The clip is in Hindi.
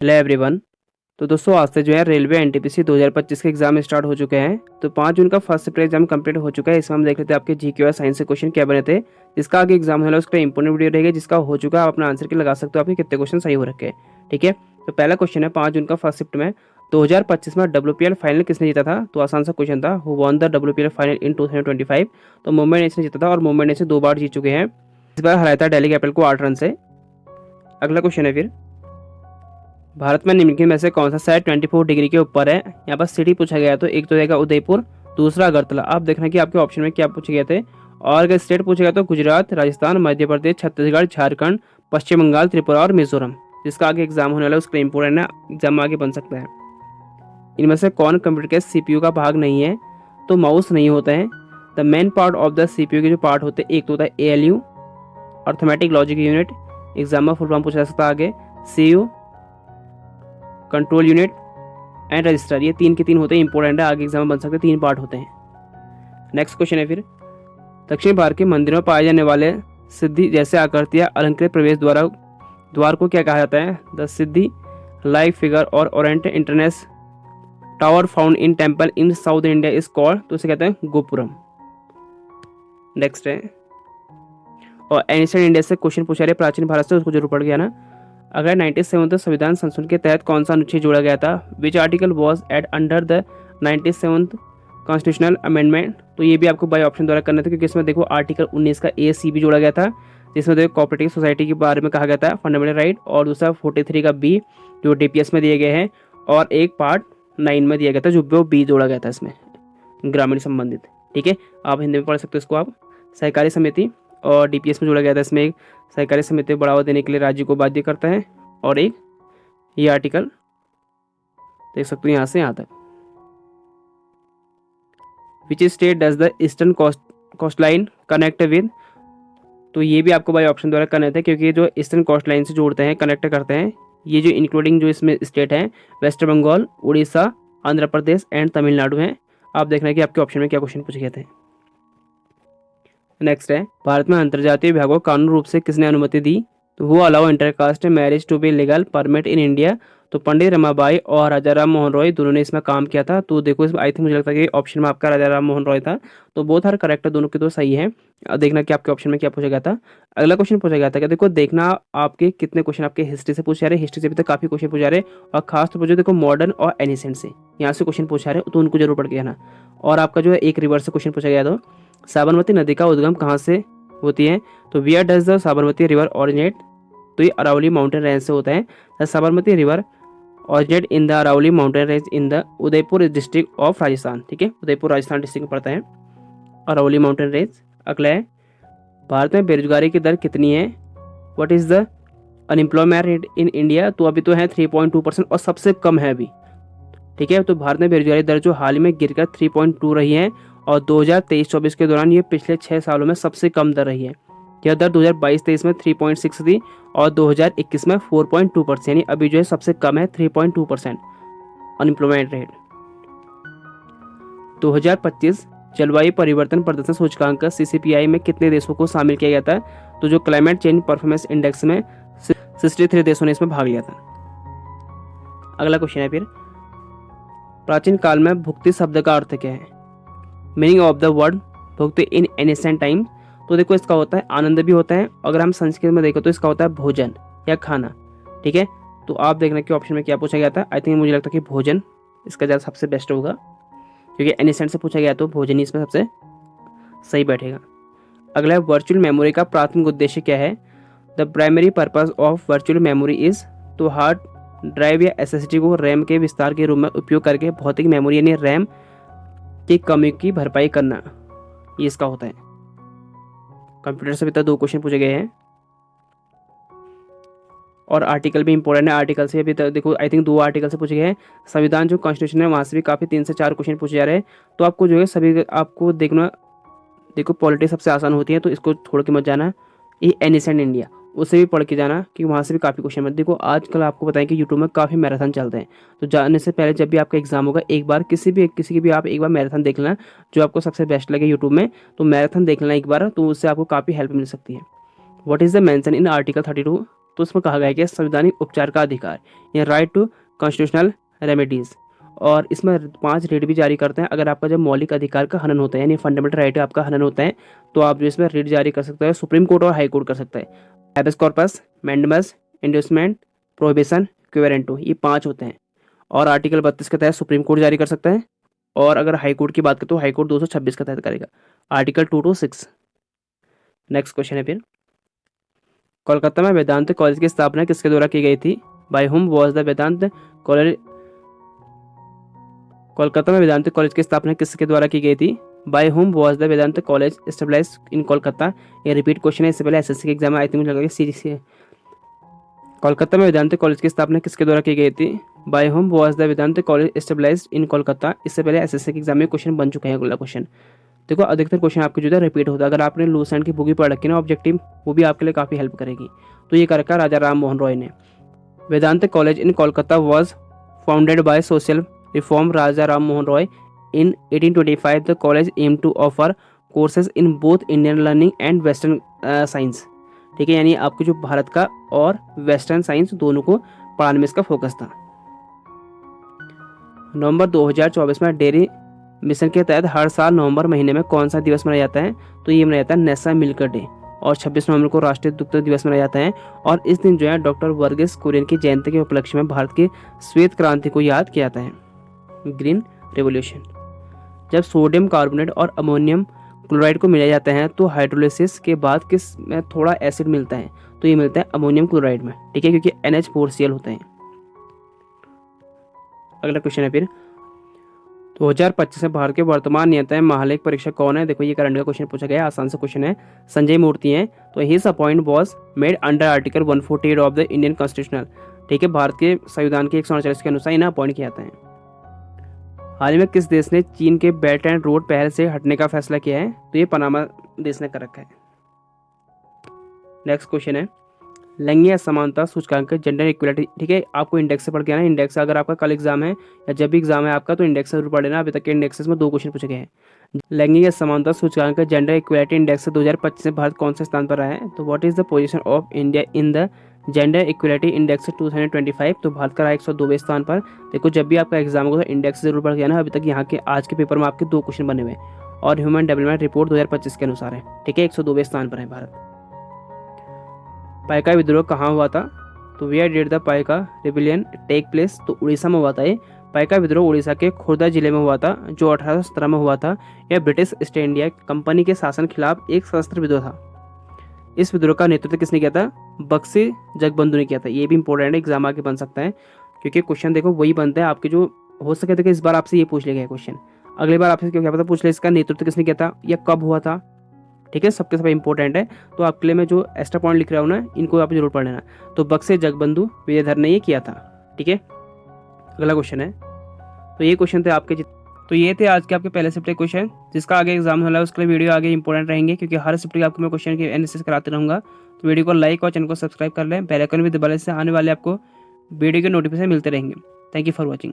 Hello everyone. तो दोस्तों आज से जो है रेलवे एनटीपीसी 2025 के एग्जाम स्टार्ट हो चुके हैं। तो 5 जून का फर्स्ट शिफ्ट एग्जाम कंप्लीट हो चुका है। इसमें हम देख लेते हैं आपके जीके और साइंस से क्वेश्चन क्या बने थे। जिसका आगे एग्जाम है उसका इंपोर्टेंट वीडियो रहेगा, जिसका हो चुका है आप अपना आंसर की लगा सकते हो आपके कितने क्वेश्चन सही हो रखे हैं। ठीक है, तो पहला क्वेश्चन है 5 जून का फर्स्ट शिफ्ट में 2025 में WPL फाइनल किसने जीता था। तो आसान सा क्वेश्चन था, who won the WPL final इन 2025। तो मुंबई इंडियंस ने जीता था और मुंबई इंडियंस ने 2 बार जीत चुके हैं। इस बार हराया था दिल्ली कैपिटल को 8 रन से। अगला क्वेश्चन है फिर, भारत में निम्नलिखित में से कौन सा शहर 24 डिग्री के ऊपर है। यहाँ पर सिटी पूछा गया है, तो एक तो रहेगा उदयपुर, दूसरा अगरतला। आप देखना कि आपके ऑप्शन में क्या पूछे गए थे। और अगर स्टेट पूछा गया तो गुजरात, राजस्थान, मध्य प्रदेश, छत्तीसगढ़, झारखंड, पश्चिम बंगाल, त्रिपुरा और मिजोरम। जिसका आगे एग्जाम होने वाला है उसका इंपोर्टेंट है, एग्जाम आगे बन सकता है। इनमें से कौन कंप्यूटर के सीपीयू का भाग नहीं है। तो माउस नहीं होता है। The main part of the CPU के जो पार्ट होते हैं, एक तो होता है ALU, arithmetic logic unit, exam में फुल फॉर्म पूछा जा सकता है आगे, CU, control unit and register. ये 3 के 3 होते हैं, इंपॉर्टेंट है, आगे एग्जाम में बन सकते हैं, 3 पार्ट होते हैं। नेक्स्ट क्वेश्चन है फिर, दक्षिण भारत के मंदिरों में पाए जाने वाले सिद्धि जैसे आकृतियां अलंकृत प्रवेश द्वार को क्या कहा जाता है। द सिद्धि लाइक फिगर और Orient इंटरनेस tower found in temple in south India is called. तो इसे कहते हैं गोपुरम। नेक्स्ट है, और एंशिएंट इंडिया से क्वेश्चन पूछा रहे प्राचीन भारत से, उसको जरूर पढ़ गया ना। अगर 97th संविधान संशोधन के तहत कौन सा अनुच्छेद जोड़ा गया था। Which article was add under the 97th constitutional amendment. तो ये भी आपको बाय ऑप्शन द्वारा करना था, क्योंकि इसमें देखो आर्टिकल 19 का A, C भी जोड़ा गया था, जिसमें देखो कोऑपरेटिव सोसाइटी के बारे में कहा गया था, फंडामेंटल राइट। और दूसरा 43 का B जो DPS में दिए गए हैं, और एक पार्ट 9 में दिया गया था जो B जोड़ा गया था इसमें, ग्रामीण संबंधित। ठीक है, आप हिंदी में पढ़ सकते हो इसको आप। सहकारी समिति और DPS में जोड़ा गया था, इसमें एक सहकारी समिति को बढ़ावा देने के लिए राज्य को बाध्य करता है। और एक ये आर्टिकल देख सकते हो यहाँ से यहाँ तक, which state does the eastern coast line connect with. तो ये भी आपको बाय ऑप्शन द्वारा करना था, क्योंकि जो ईस्टर्न कोस्ट लाइन से जोड़ते हैं, कनेक्ट करते हैं, ये जो इंक्लूडिंग जो इसमें स्टेट है वेस्ट बंगाल, उड़ीसा, आंध्र प्रदेश एंड तमिलनाडु है। आप देखना कि आपके ऑप्शन में क्या क्वेश्चन पूछे गए थे। नेक्स्ट है, भारत में अंतर्जातीय विवाह को कानूनी रूप से किसने अनुमति दी। तो वो allow intercaste marriage to be legal permit in India. तो पंडित रमाबाई और राजा राम मोहन रॉय दोनों ने इसमें काम किया था। तो देखो इसमें आई थिंक मुझे लगता है कि ऑप्शन में आपका राजा राम मोहन रॉय था। तो बहुत हर करेक्ट है, दोनों के दो सही है। देखना कि आपके ऑप्शन में क्या पूछा गया था। अगला क्वेश्चन पूछा गया था कि देखो देखना आपके कितने क्वेश्चन आपके हिस्ट्री से पूछे जा रहे हैं। हिस्ट्री से भी तो काफी क्वेश्चन पूछा रहे, और खास तौर पर जो देखो मॉडर्न और एनिसेंट से यहाँ से क्वेश्चन पूछा रहे, तो उनको जरूर पढ़ के आना। और आपका जो है एक रिवर्स से क्वेश्चन पूछा गया, तो साबरमती नदी का उद्गम कहाँ से होती है। तो where does the Sabarmati river originate. तो ये अरावली माउंटेन रेंज से होता है। The Sabarmati river originate in the Aravalli mountain range in the Udaipur district of Rajasthan. ठीक है, उदयपुर राजस्थान डिस्ट्रिक्ट में पड़ता है अरावली माउंटेन रेंज। अगला है, भारत में बेरोजगारी की दर कितनी है। What is the unemployment rate in India. तो अभी तो है 3.2% और सबसे कम है अभी। ठीक है, तो भारत में बेरोजगारी दर जो हाल ही में गिरकर 3.2 रही है, और 2023-24 के दौरान ये पिछले 6 सालों में सबसे कम दर रही है। यह दर 2022-23 में 3.6 थी और 2021 में 4.2%, यानी अभी जो है सबसे कम है 3.2% अनएम्प्लॉयमेंट रेट। 2025 जलवायु परिवर्तन प्रदर्शन सूचकांक CCPI में कितने देशों को शामिल किया गया था। तो जो क्लाइमेट चेंज परफॉर्मेंस इंडेक्स में 63 देशों ने इसमें भाग लिया था। अगला क्वेश्चन है फिर, प्राचीन काल में भुक्ति शब्द का अर्थ क्या है। Meaning of the word bhukti in ancient time. तो देखो इसका होता है आनंद भी होता है, अगर हम संस्कृत में देखें तो इसका होता है भोजन या खाना। ठीक है, तो आप देखना कि ऑप्शन में क्या पूछा गया था। आई थिंक मुझे लगता है कि भोजन इसका ज़्यादा सबसे बेस्ट होगा, क्योंकि एनिसेंट से पूछा गया तो भोजन ही इसमें सबसे सही बैठेगा। अगला है, वर्चुअल मेमोरी का प्राथमिक उद्देश्य क्या है। The primary purpose of virtual memory is. तो हार्ड ड्राइव या SSD को रैम के विस्तार के रूप में उपयोग करके भौतिक मेमोरी यानी रैम की कमी की भरपाई करना, ये इसका होता है। कंप्यूटर से भी तो 2 क्वेश्चन पूछे गए हैं, और आर्टिकल भी इंपॉर्टेंट है। आर्टिकल से अभी तक देखो आई थिंक 2 आर्टिकल से पूछे गए हैं। संविधान जो कॉन्स्टिट्यूशन है वहाँ से भी काफ़ी 3 से 4 क्वेश्चन पूछे जा रहे हैं। तो आपको जो है सभी आपको देखना, देखो पॉलिटिक्स सबसे आसान होती है, तो इसको छोड़ के मत जाना। ये एनिसेंट इंडिया उससे भी पढ़ के जाना, कि वहाँ से भी काफ़ी क्वेश्चन मत। देखो आजकल आपको बताएं कि यूट्यूब में काफ़ी मैराथन चलते हैं, तो जाने से पहले जब भी आपका एग्जाम होगा एक बार किसी की भी आप एक बार मैराथन देख लेना, जो आपको सबसे बेस्ट लगे यूट्यूब में, तो मैराथन देख लेना एक बार, तो उससे आपको काफ़ी हेल्प मिल सकती है। What is the mention in article 32। तो उसमें कहा गया है कि संवैधानिक उपचार का अधिकार या राइट टू कॉन्स्टिट्यूशनल रेमेडीज। और इसमें 5 रिट भी जारी करते हैं अगर आपका जब मौलिक अधिकार का हनन होता है, यानी फंडामेंटल राइट आपका हनन होता है, तो आप जो इसमें रिट जारी कर सकते हैं। सुप्रीम कोर्ट और हाई कोर्ट कर सकता है। हैबेस कॉर्पस, मैंडेमस, इंड्यूसमेंट, प्रोहिबिशन, क्वेरेंटो, ये 5 होते हैं। और आर्टिकल 32 के तहत सुप्रीम कोर्ट जारी कर सकता है। और अगर हाई कोर्ट की बात करें तो हाई कोर्ट 226 के तहत करेगा, आर्टिकल 2 to 6। नेक्स्ट क्वेश्चन है फिर, कोलकाता में वेदांत कॉलेज की स्थापना किसके द्वारा की गई थी? By whom was the Vedanta college? Kolkata में वेदांत कॉलेज की स्थापना किसके द्वारा की गई थी? By whom was the Vedanta college established in Kolkata? ये रिपीट क्वेश्चन है, इससे पहले एसएससी के एग्जाम में आई थिंक मुझे लगा सीरीज है। कोलकाता में वेदांत कॉलेज की स्थापना किसके द्वारा की गई थी? By whom was the Vedanta college established in Kolkata? इससे पहले एसएससी के एग्जाम में क्वेश्चन बन चुका है अगला क्वेश्चन। देखो अधिकतर क्वेश्चन आपके जो है रिपीट होता है। अगर आपने लूसेंट की बुक भी पढ़ रखी ना ऑब्जेक्टिव, वो भी आपके लिए काफ़ी हेल्प करेगी। तो ये कर रखा राजा राम मोहन रॉय ने। Vedant college in Kolkata was founded by social reform Raja Ram Mohan Roy in 1825। The college aim to offer courses in both Indian learning and western science. ठीक है, यानी आपके जो भारत का और वेस्टर्न साइंस दोनों को पढ़ाने में इसका फोकस था। नवंबर 2024 में डेयरी मिशन के तहत हर साल नवंबर महीने में कौन सा दिवस मनाया जाता है? तो ये मनाया जाता है नेशनल मिल्क डे। और 26 नवंबर को राष्ट्रीय दुग्ध दिवस मनाया जाता है। और इस दिन जो है डॉक्टर वर्गीस कुरियन की जयंती के उपलक्ष्य में भारत की श्वेत क्रांति को याद किया जाता है, ग्रीन रेवोल्यूशन। जब सोडियम कार्बोनेट और अमोनियम क्लोराइड को मिलाया जाता है तो हाइड्रोलिसिस के बाद किस में थोड़ा एसिड मिलता है? तो ये मिलता है अमोनियम क्लोराइड में। ठीक है, क्योंकि NH4Cl होता है। अगला क्वेश्चन है फिर, 2025 में भारत के वर्तमान नियंत्रण महालेख परीक्षक कौन है? देखो ये करंट का क्वेश्चन पूछा गया, आसान सा क्वेश्चन है। संजय मूर्ति हैं। तो his appoint was made under article 148 of the Indian constitutional. ठीक है, भारत के संविधान के 148 के अनुसार इन्हें अपॉइंट किया जाता है। हाल ही में किस देश ने चीन के बेल्ट एंड रोड पहल से हटने का फैसला किया है? तो ये पनामा देश ने कर रखा है। नेक्स्ट क्वेश्चन है, लैंगिक असमानता सूचकांक जेंडर इक्वलिटी। ठीक है, आपको इंडेक्स से पढ़ के आना। इंडेक्स अगर आपका कल एग्जाम है या जब भी एग्जाम है आपका, तो इंडेक्स जरूर पढ़ लेना। अभी तक के इंडेक्सेस में 2 क्वेश्चन पूछे गए हैं। लैंगिक असमानता सूचकांक जेंडर इक्वलिटी इंडेक्स 2025 में भारत कौन से स्थान पर रहा है? तो what is the position of India in the gender equality index 2025? तो भारत का रहा 102वें स्थान पर। देखो जब भी आपका एग्जाम होगा तो इंडेक्स जरूर पढ़ के आना। अभी तक यहाँ के आज के पेपर में आपके 2 क्वेश्चन बने हुए हैं और ह्यूमन डेवलपमेंट रिपोर्ट 2025 के अनुसार है। ठीक है, 102वें स्थान पर है भारत। पाइका विद्रोह कहाँ हुआ था? तो where did the Paika rebellion take place? तो उड़ीसा में हुआ था ये। पाइका विद्रोह उड़ीसा के खुर्दा जिले में हुआ था, जो 1817 में हुआ था। यह ब्रिटिश ईस्ट इंडिया कंपनी के शासन खिलाफ एक सशस्त्र विद्रोह था। इस विद्रोह का नेतृत्व किसने किया था? बक्सी जगबंधु ने किया था। ये भी इंपॉर्टेंट है, एग्जाम आके बन सकता है, क्योंकि क्वेश्चन देखो वही बनते हैं आपके जो हो सके। देखो इस बार आपसे ये पूछ लिया गया क्वेश्चन, अगली बार आपसे क्या पता पूछ ले इसका नेतृत्व किसने किया था या कब हुआ था। ठीक है, सबके सब इंपॉर्टेंट है। तो आपके लिए मैं जो एक्स्ट्रा पॉइंट लिख रहा हूँ ना, इनको आप जरूर पढ़ लेना। तो बक्से जगबंधु विजयधर ने ये किया था। ठीक है, अगला क्वेश्चन है, तो ये क्वेश्चन थे आपके तो ये थे आज के आपके पहले शिफ्ट के क्वेश्चन। जिसका आगे एग्जाम होला उसके लिए वीडियो आगे इंपॉर्टेंट रहेंगे, क्योंकि हर शिफ्ट के आपको मैं क्वेश्चन के एनालिसिस कराते रहूँगा। तो वीडियो को लाइक और चैनल को सब्सक्राइब कर लें। बेल आइकन भी दबाने से आने वाले आपको वीडियो के नोटिफिकेशन मिलते रहेंगे। Thank you for watching.